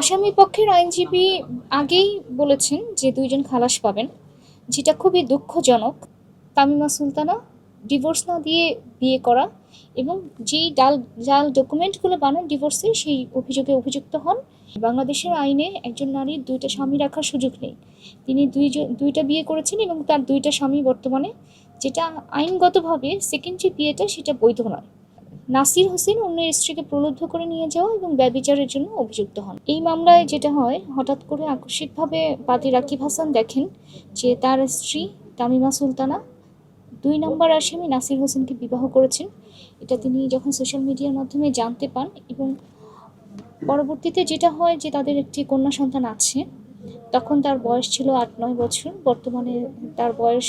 আসামি পক্ষের আইনজীবী আগেই বলেছেন যে ২ জন খালাস পাবেন, যেটা খুবই দুঃখজনক। তামিমা সুলতানা ডিভোর্স না দিয়ে বিয়ে করা এবং যেই জাল ডকুমেন্টগুলো বানান ডিভোর্সের, সেই অভিযোগে অভিযুক্ত হন। বাংলাদেশের আইনে একজন নারীর ২টা স্বামী রাখার সুযোগ নেই। তিনি ২টা বিয়ে করেছেন এবং তার ২টা স্বামী বর্তমানে, যেটা আইনগতভাবে সেকেন্ড যে বিয়েটা সেটা বৈধ নয়। নাসির হোসেন অন্যের স্ত্রীকে প্রলুব্ধ করে নিয়ে যাওয়া এবং ব্যভিচারের জন্য অভিযুক্ত হন। এই মামলায় যেটা হয়, হঠাৎ করে আকস্মিকভাবে বাদী রাকিব হাসান দেখেন যে তার স্ত্রী তামিমা সুলতানা ২ নম্বর আসামি নাসির হোসেনকে বিবাহ করেছেন। এটা তিনি যখন সোশ্যাল মিডিয়ার মাধ্যমে জানতে পান, এবং পরবর্তীতে যেটা হয় যে তাদের একটি কন্যা সন্তান আছে। তখন তার বয়স ছিল ৮-৯ বছর, বর্তমানে তার বয়স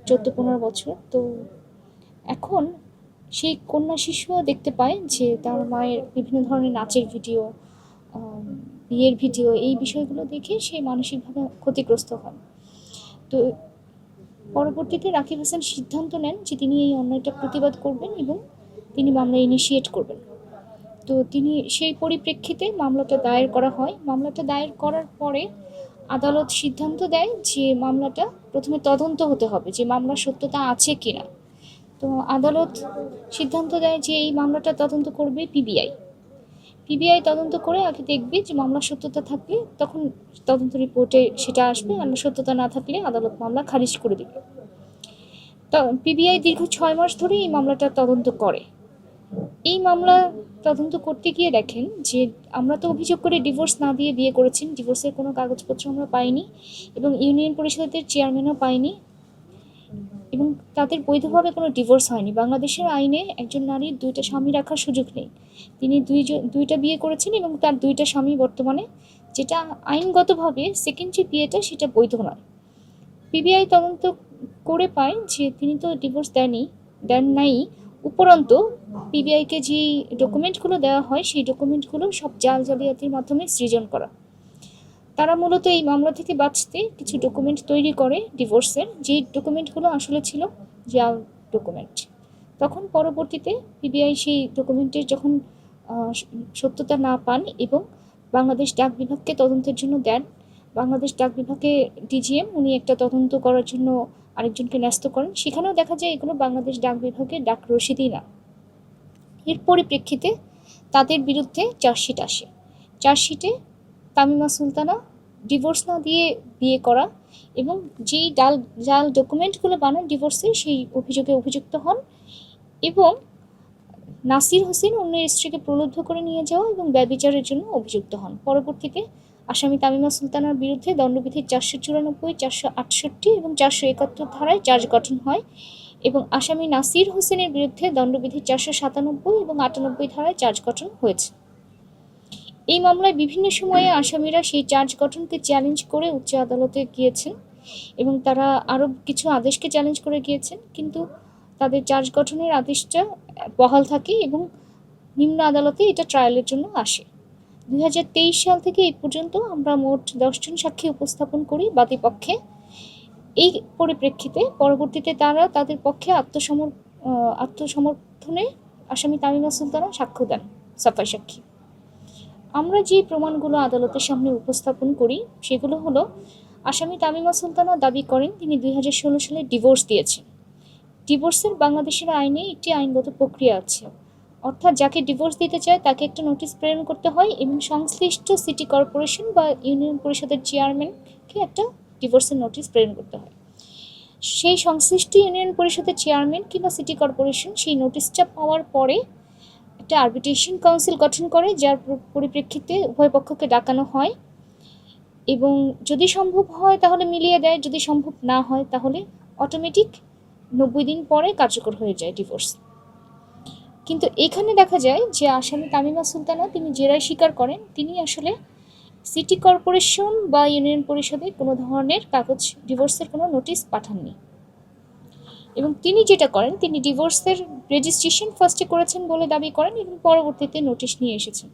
১৪-১৫ বছর। তো এখন সেই কন্যা শিশুও দেখতে পায় যে তার মায়ের বিভিন্ন ধরনের নাচের ভিডিও, বিয়ের ভিডিও, এই বিষয়গুলো দেখে সে মানসিকভাবে ক্ষতিগ্রস্ত হন। তো পরবর্তীতে রাকিব হাসান সিদ্ধান্ত নেন যে তিনি এই অন্যায়টা প্রতিবাদ করবেন এবং তিনি মামলা ইনিশিয়েট করবেন। তো তিনি সেই পরিপ্রেক্ষিতে মামলাটা দায়ের করা হয়। মামলাটা দায়ের করার পরে আদালত সিদ্ধান্ত দেয় যে মামলাটা প্রথমে তদন্ত হতে হবে, যে মামলার সত্যতা আছে কিনা। তো আদালত সিদ্ধান্ত দেয় যে এই মামলাটা তদন্ত করবে পিবিআই। পিবিআই তদন্ত করে আগে দেখবে যে মামলার সত্যতা থাকলে তখন তদন্ত রিপোর্টে সেটা আসবে, আর সত্যতা না থাকলে আদালত মামলা খারিজ করে দেবে। তো পিবিআই দীর্ঘ ৬ মাস ধরে এই মামলাটা তদন্ত করে। এই মামলা তদন্ত করতে গিয়ে দেখেন যে আমরা তো অভিযোগ করে ডিভোর্স না দিয়ে বিয়ে করেছেন, ডিভোর্সের কোনো কাগজপত্র আমরা পাইনি এবং ইউনিয়ন পরিষদের চেয়ারম্যানও পাইনি, এবং তাদের বৈধভাবে কোনো ডিভোর্স হয়নি। বাংলাদেশের আইনে একজন নারীর ২টা স্বামী রাখার সুযোগ নেই। তিনি ২টা বিয়ে করেছেন এবং তার ২টা স্বামী বর্তমানে, যেটা আইনগতভাবে সেকেন্ড যে বিয়েটা সেটা বৈধ নয়। পিবিআই তদন্ত করে পায় যে তিনি তো ডিভোর্স দেন নাই। উপরন্তু পিবিআইকে যে ডকুমেন্টগুলো দেওয়া হয় সেই ডকুমেন্টগুলো সব জালিয়াতির মাধ্যমে সৃজন করা। তারা মূলত এই মামলা থেকে বাঁচতে কিছু ডকুমেন্ট তৈরি করে ডিভোর্সের, যে ডকুমেন্টগুলো আসলে ছিল জাল ডকুমেন্ট। তখন পরবর্তীতে পিবিআই সেই ডকুমেন্টের যখন সত্যতা না পান এবং বাংলাদেশ ডাক বিভাগকে তদন্তের জন্য দেন, বাংলাদেশ ডাক বিভাগে ডিজিএম উনি একটা তদন্ত করার জন্য আরেকজনকে ন্যস্ত করেন। সেখানেও দেখা যায় এগুলো বাংলাদেশ ডাক বিভাগের ডাক রসিদই না। এর পরিপ্রেক্ষিতে তাদের বিরুদ্ধে চার্জশিট আসে। চার্জশিটে তামিমা সুলতানা ডিভোর্স না দিয়ে বিয়ে করা এবং যেই জাল ডকুমেন্টগুলো বানান ডিভোর্সের, সেই অভিযোগে অভিযুক্ত হন, এবং নাসির হোসেন অন্যের স্ত্রীকে প্রলুব্ধ করে নিয়ে যাওয়া এবং ব্যভিচারের জন্য অভিযুক্ত হন। পরবর্তীতে আসামি তামিমা সুলতানার বিরুদ্ধে দণ্ডবিধির ৪৯৪, ৪৬৮ এবং ৪৭১ ধারায় চার্জ গঠন হয়, এবং আসামি নাসির হোসেনের বিরুদ্ধে দণ্ডবিধির ৪৯৭ এবং ৯৮ ধারায় চার্জ গঠন হয়েছে। এই মামলায় বিভিন্ন সময়ে আসামিরা সেই চার্জ গঠনকে চ্যালেঞ্জ করে উচ্চ আদালতে গিয়েছেন এবং তারা আরও কিছু আদেশকে চ্যালেঞ্জ করে গিয়েছেন, কিন্তু তাদের চার্জ গঠনের আদেশটা বহাল থাকে এবং নিম্ন আদালতে এটা ট্রায়ালের জন্য আসে। ২০২৩ সাল থেকে এই পর্যন্ত আমরা মোট ১০ জন সাক্ষী উপস্থাপন করি বাদীপক্ষে। এই পরিপ্রেক্ষিতে পরবর্তীতে তারা তাদের পক্ষে আত্মসমর্থনে আসামি তামিমা সুলতানা সাক্ষ্য দেন, সাফাই সাক্ষী। আমরা যে প্রমাণগুলো আদালতের সামনে উপস্থাপন করি সেগুলো হলো, আসামি তামিমা সুলতানা দাবি করেন তিনি ২০১৬ সালে ডিভোর্স দিয়েছেন। ডিভোর্সের বাংলাদেশের আইনে একটি আইনগত প্রক্রিয়া আছে, অর্থাৎ যাকে ডিভোর্স দিতে চায় তাকে একটা নোটিশ প্রেরণ করতে হয় এবং সংশ্লিষ্ট সিটি কর্পোরেশন বা ইউনিয়ন পরিষদের চেয়ারম্যানকে একটা ডিভোর্সের নোটিশ প্রেরণ করতে হয়। সেই সংশ্লিষ্ট ইউনিয়ন পরিষদের চেয়ারম্যান কিংবা সিটি কর্পোরেশন সেই নোটিশটা পাওয়ার পরে একটা আরবিট্রেশন কাউন্সিল গঠন করে, যার পরিপ্রেক্ষিতে উভয় পক্ষকে ডাকানো হয় এবং যদি সম্ভব হয় তাহলে মিলিয়ে দেয়, যদি সম্ভব না হয় তাহলে অটোমেটিক ৯০ দিন পরে কার্যকর হয়ে যায় ডিভোর্স। কিন্তু এখানে দেখা যায় যে আসামি তামিমা সুলতানা তিনি জেরায় স্বীকার করেন তিনি আসলে সিটি কর্পোরেশন বা ইউনিয়ন পরিষদে কোনো ধরনের ডিভোর্সের কোনো নোটিশ পাঠাননি, এবং তিনি যেটা করেন তিনি ডিভোর্সের রেজিস্ট্রেশন ফার্স্টে করেছেন বলে দাবি করেন এবং পরবর্তীতে নোটিশ নিয়ে এসেছেন,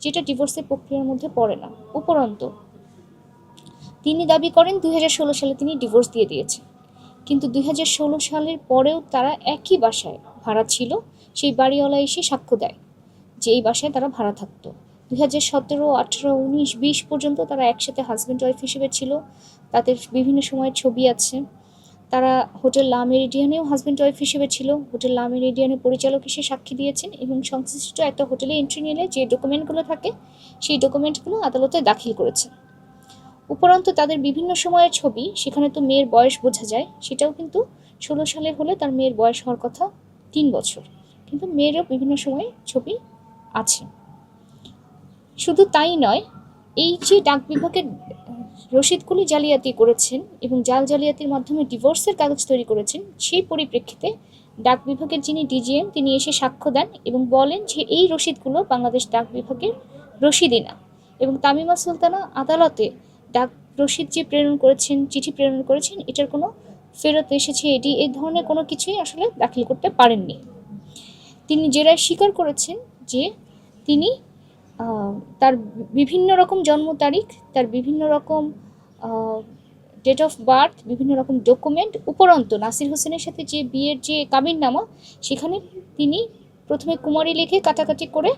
যেটা ডিভোর্সের প্রক্রিয়ার মধ্যে পড়ে না। উপরন্তু তিনি দাবি করেন ২০১৬ সালে তিনি ডিভোর্স দিয়ে দিয়েছেন, কিন্তু ২০১৬ সালের পরেও তারা একই বাসায় ভাড়া ছিল। সেই বাড়িওয়ালা এসে সাক্ষ্য দেয় যে এই বাসায় তারা ভাড়া থাকতো, 2017, 18, 19, 20 পর্যন্ত তারা একসাথে হাজব্যান্ড ওয়াইফ হিসেবে ছিল। তাদের বিভিন্ন সময়ের ছবি আছে। তারা হোটেল লা মেরিডিয়ানেও হাজব্যান্ড ওয়াইফ হিসেবে ছিল। হোটেল লা মেরিডিয়ানের পরিচালক হিসেবে সাক্ষী দিয়েছেন এবং সংশ্লিষ্ট একটা হোটেলে এন্ট্রি নিলে যে ডকুমেন্টগুলো থাকে সেই ডকুমেন্টগুলো আদালতে দাখিল করেছে। উপরন্তু তাদের বিভিন্ন সময়ের ছবি, সেখানে তো মেয়ের বয়স বোঝা যায়, সেটাও কিন্তু 16 সালে হলে তার মেয়ের বয়স হওয়ার কথা 3 বছর, কিন্তু মেয়েরও বিভিন্ন সময়ে ছবি আছে। শুধু তাই নয়, এই যে ডাক বিভাগের রসিদগুলি জালিয়াতি করেছেন এবং জাল জালিয়াতির মাধ্যমে ডিভোর্সের কাগজ তৈরি করেছেন, সেই পরিপ্রেক্ষিতে ডাক বিভাগের যিনি ডিজিএম তিনি এসে সাক্ষ্য দেন এবং বলেন যে এই রসিদগুলো বাংলাদেশ ডাক বিভাগের রসিদই না। এবং তামিমা সুলতানা আদালতে ডাক রসিদ যে প্রেরণ করেছেন, চিঠি প্রেরণ করেছেন, এটার কোনো ফেরত এসেছে এটি এই ধরনের কোনো কিছুই আসলে দাখিল করতে পারেননি। তিনি জেরায় স্বীকার করেছেন যে তিনি তার বিভিন্ন রকম জন্ম তারিখ, তার বিভিন্ন রকম ডেট অফ বার্থ, বিভিন্ন রকম ডকুমেন্ট, উপরন্তু নাসির হোসেনের সাথে যে বিয়ের যে কাবিননামা, সেখানে তিনি প্রথমে কুমারী লিখে কাটাকাটি করে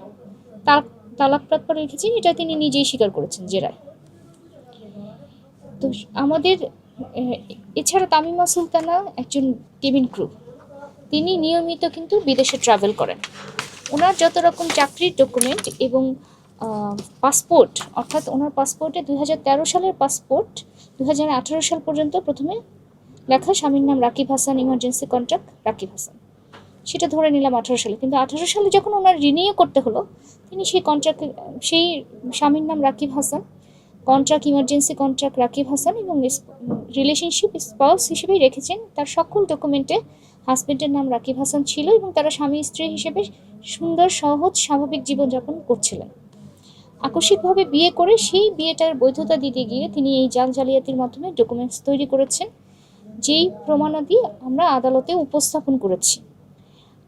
তালাকপ্রাপ্ত লিখেছেন, এটা তিনি নিজেই স্বীকার করেছেন জেরায়। তো আমাদের এছাড়া তামিমা সুলতানা একজন কেবিন ক্রু, তিনি নিয়মিত কিন্তু বিদেশে ট্রাভেল করেন। ওনার যত রকম চাকরির ডকুমেন্ট এবং পাসপোর্ট, অর্থাৎ ওনার পাসপোর্টে 2013 সালের পাসপোর্ট 2018 সাল পর্যন্ত প্রথমে লেখা স্বামীর নাম রাকিব হাসান, ইমার্জেন্সি কন্ট্রাক্ট রাকিব হাসান, সেটা ধরে নিলাম 18 সালে, কিন্তু 18 সালে যখন ওনার রিনিউ করতে হলো, তিনি সেই সেই স্বামীর নাম Rakib Hasan, contract emergency contract Rakib Hasan এবং রিলেশনশিপ স্পাউস হিসেবেই রেখেছেন। তার সকল ডকুমেন্টে হাজব্যান্ডের নাম রাকিব হাসান ছিল এবং তারা স্বামী স্ত্রী হিসেবে সুন্দর সহজ স্বাভাবিক জীবনযাপন করছিলেন। আকস্মিকভাবে বিয়ে করে সেই বিয়েটার বৈধতা দিতে গিয়ে তিনি এই জাল জালিয়াতির মাধ্যমে ডকুমেন্টস তৈরি করেছেন, যেই প্রমাণাদি আমরা আদালতে উপস্থাপন করেছি।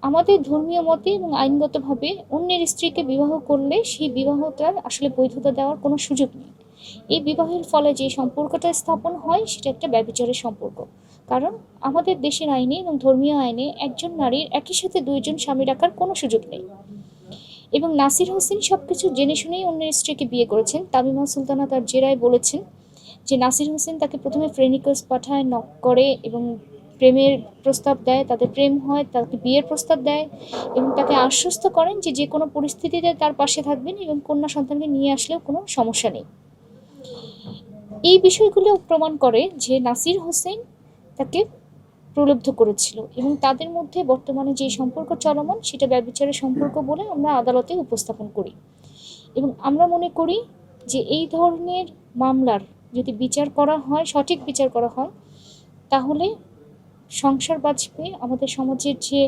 আমাদের ধর্মীয় মতে এবং আইনগতভাবে অন্যের স্ত্রীকে বিবাহ করলে সেই বিবাহটার আসলে বৈধতা দেওয়ার কোনো সুযোগ নেই। এই বিবাহের ফলে যে সম্পর্কটা স্থাপন হয় সেটা একটা ব্যভিচারের সম্পর্ক, কারণ আমাদের দেশের আইনে এবং ধর্মীয় আইনে একজন নারীর একই সাথে দুইজন স্বামী রাখার কোনো সুযোগ নেই। এবং নাসির হোসেন সব কিছু জেনে শুনেই অন্যের স্ত্রীকে বিয়ে করেছেন। তামিমা সুলতানা তার জেরায় বলেছেন যে নাসির হোসেন তাকে প্রথমে ফ্রেন্ড রিকোয়েস্ট পাঠায়, নক করে এবং প্রেমের প্রস্তাব দেয়, তাদের প্রেম হয়, তাকে বিয়ের প্রস্তাব দেয় এবং তাকে আশ্বস্ত করেন যে যে কোনো পরিস্থিতিতে তার পাশে থাকবেন এবং কন্যা সন্তানকে নিয়ে আসলেও কোনো সমস্যা নেই। এই বিষয়গুলো প্রমাণ করে যে নাসির হোসেন তাকে প্রলুব্ধ করেছিল এবং তাদের মধ্যে বর্তমানে যে সম্পর্ক চলমান সেটা ব্যভিচারের সম্পর্ক বলে আমরা আদালতে উপস্থাপন করি। এবং আমরা মনে করি যে এই ধরনের মামলার যদি বিচার করা হয়, সঠিক বিচার করা হয়, তাহলে সংসার বাঁচবে। আমাদের সমাজের যে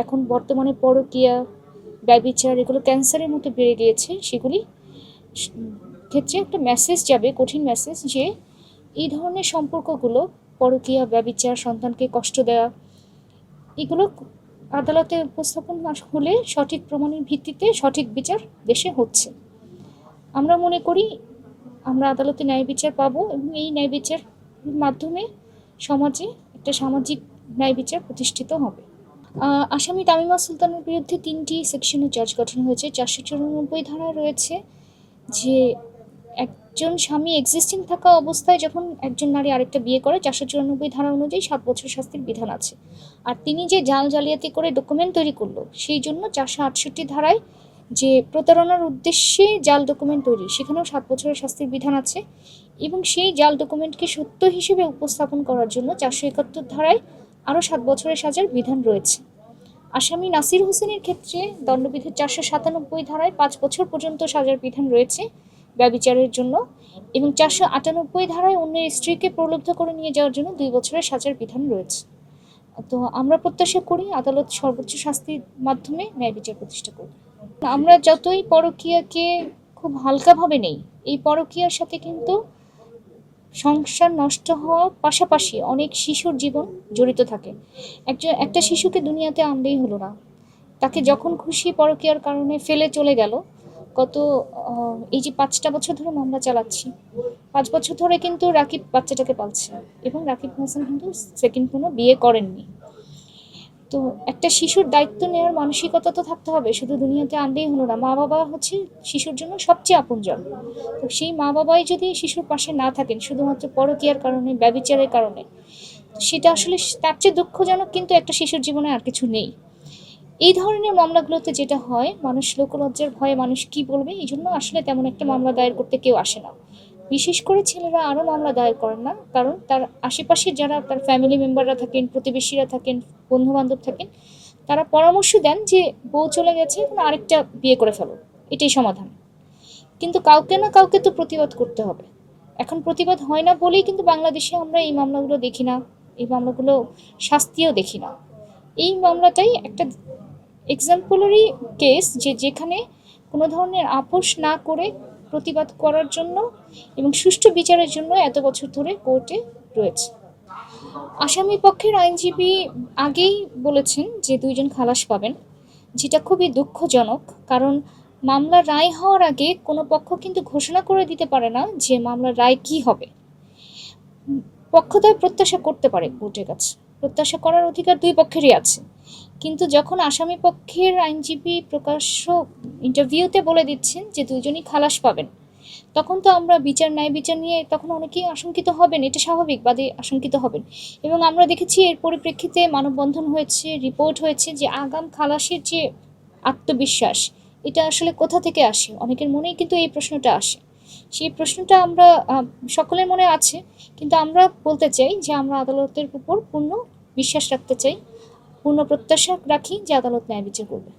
এখন বর্তমানে পরকীয়া, ব্যভিচার, এগুলো ক্যান্সারের মতো বেড়ে গিয়েছে, সেগুলি ক্ষেত্রে একটা মেসেজ যাবে, কঠিন মেসেজ, যে এই ধরনের সম্পর্কগুলো, পরকীয়া, ব্যভিচার, সন্তানকে কষ্ট দেওয়া, এগুলো আদালতে উপস্থাপন হলে সঠিক প্রমাণের ভিত্তিতে সঠিক বিচার দেশে হচ্ছে। আমরা মনে করি আমরা আদালতে ন্যায় বিচার পাবো এবং এই ন্যায় বিচারের মাধ্যমে সমাজে একটা সামাজিক ন্যায় বিচার প্রতিষ্ঠিত হবে। আসামি তামিমা সুলতানের বিরুদ্ধে 3টি সেকশনে চার্জ গঠন হয়েছে। 494 ধারা রয়েছে যে একজন স্বামী এক্সিস্টিং থাকা অবস্থায় যখন একজন নারী আরেকটা বিয়ে করে, 494 ধারা অনুযায়ী 7 বছর শাস্তির বিধান আছে। আর তিনি যে জাল জালিয়াতি করে ডকুমেন্ট তৈরি করলো, সেই জন্য 468 ধারায় যে প্রতারণার উদ্দেশ্যে জাল ডকুমেন্ট তৈরি, সেখানেও 7 বছরের শাস্তির বিধান আছে। এবং সেই জাল ডকুমেন্টকে সত্য হিসেবে উপস্থাপন করার জন্য 471 ধারায় আরও 7 বছরের সাজার বিধান রয়েছে। আসামি নাসির হোসেনের ক্ষেত্রে দণ্ডবিধির 497 ধারায় 5 বছর পর্যন্ত সাজার বিধান রয়েছে ব্যভিচারের জন্য, এবং 498 ধারায় অন্যের স্ত্রীকে প্রলুব্ধ করে নিয়ে যাওয়ার জন্য 2 বছরের সাজার বিধান রয়েছে। তো আমরা প্রত্যাশা করি আদালত সর্বোচ্চ শাস্তির মাধ্যমে ন্যায় বিচার প্রতিষ্ঠা করবে। আমরা যতই পরকীয়াকে খুব হালকাভাবে নেই, এই পরকীয়ার সাথে কিন্তু সংসার নষ্ট হওয়ার পাশাপাশি অনেক শিশুর জীবন জড়িত থাকে। একটা শিশুকে দুনিয়াতে আনলেই হলো না, তাকে যখন খুশি পরকীয়ার কারণে ফেলে চলে গেল। এই যে 5টা বছর ধরে মামলা চালাচ্ছি, 5 বছর ধরে কিন্তু রাকিব বাচ্চাটাকে পালছে এবং রাকিব হাসান কিন্তু সেকেন্ড কোনো বিয়ে করেননি। তো একটা শিশুর দায়িত্ব নেওয়ার মানসিকতা তো থাকতে হবে, শুধু দুনিয়াতে আনলেই হলো না। মা বাবা হচ্ছে শিশুর জন্য সবচেয়ে আপনজন। তো সেই মা বাবাই যদি শিশুর পাশে না থাকেন শুধুমাত্র পরকীয়ার কারণে, ব্যভিচারের কারণে, সেটা আসলে তার চেয়ে দুঃখজনক কিন্তু একটা শিশুর জীবনে আর কিছু নেই। এই ধরনের মামলাগুলোতে যেটা হয়, মানুষ লোকলজ্জার ভয়ে মানুষ কি বলবে, এই জন্য আসলে তেমন একটা মামলা দায়ের করতে কেউ আসে না। বিশেষ করে ছেলেরা আরও মামলা দায়ের করেন না, কারণ তার আশেপাশে যারা তার ফ্যামিলি মেম্বাররা থাকেন, প্রতিবেশীরা থাকেন, বন্ধুবান্ধব থাকেন, তারা পরামর্শ দেন যে বউ চলে গেছে, এখন আরেকটা বিয়ে করে ফেলো, এটাই সমাধান। কিন্তু কাউকে না কাউকে তো প্রতিবাদ করতে হবে। এখন প্রতিবাদ হয় না বলেই কিন্তু বাংলাদেশে আমরা এই মামলাগুলো দেখি না, এই মামলাগুলো শাস্তিও দেখি না। এই মামলাটাই একটা এক্সাম্পলারি কেস, যেখানে কোনো ধরনের আপোষ না করে প্রতিবাদ করার জন্য এবং সুষ্ঠু বিচারের জন্য এত বছর ধরে কোর্টে রয়েছে। আসামি পক্ষের আইনজীবী আগেই বলেছেন যে দুইজন খালাস পাবেন, যেটা খুবই দুঃখজনক। কারণ মামলার রায় হওয়ার আগে কোনো পক্ষ কিন্তু ঘোষণা করে দিতে পারে না যে মামলার রায় কি হবে। পক্ষদ্বয় প্রত্যাশা করতে পারে কোর্টের কাছে, প্রত্যাশা করার অধিকার দুই পক্ষেরই আছে। কিন্তু যখন আসামি পক্ষের আইনজীবী প্রকাশ্য ইন্টারভিউতে বলে দিচ্ছেন যে দুইজনই খালাস পাবেন, তখন তো আমরা ন্যায় বিচার নিয়ে তখন অনেকেই আশঙ্কিত হবেন, এটা স্বাভাবিক, বাদে আশঙ্কিত হবেন। এবং আমরা দেখেছি এর পরিপ্রেক্ষিতে মানববন্ধন হয়েছে, রিপোর্ট হয়েছে, যে আগাম খালাসের যে আত্মবিশ্বাস, এটা আসলে কোথা থেকে আসে, অনেকের মনেই কিন্তু এই প্রশ্নটা আসে। সেই প্রশ্নটা আমরা সকলের মনে আছে, কিন্তু আমরা বলতে চাই যে আমরা আদালতের উপর পূর্ণ বিশ্বাস রাখতে চাই, পূর্ণ প্রত্যাশা রাখি যে আদালত ন্যায় বিচার করবে।